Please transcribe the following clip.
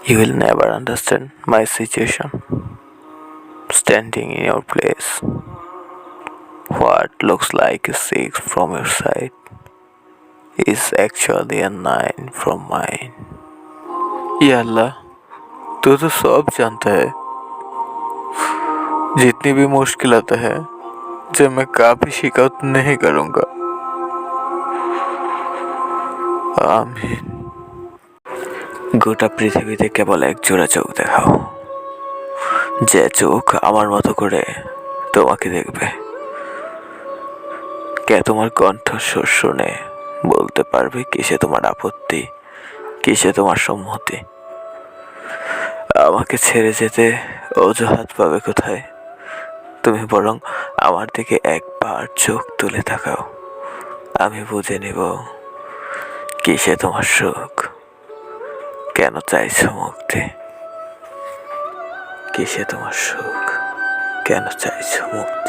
You will never understand my situation. Standing in your place, what looks like a 6 from your side is actually a 9 from mine. या अल्लाह, तू तो सब जानता है। जितनी भी मुश्किलात है जो मैं कभी शिकायत नहीं करूँगा। आमीन। গোটা পৃথিবীতে কেবল এক জোড়া চোখ দেখাও, যে চোখ আমার মতো করে তোমাকে দেখবে। কে তোমার কণ্ঠস্বর শুনে বলতে পারবে কিসে তোমার আপত্তি, কিসে তোমার সম্মতি। আমাকে ছেড়ে যেতে অজুহাত পাবে কোথায়? তুমি বরং আমার দিকে একবার চোখ তুলে তাকাও, আমি বুঝে নেব কিসে তোমার সুখ, কেন চাইছো মুক্তি। কিসে তোমার সুখ, কেন চাইছো মুক্তি।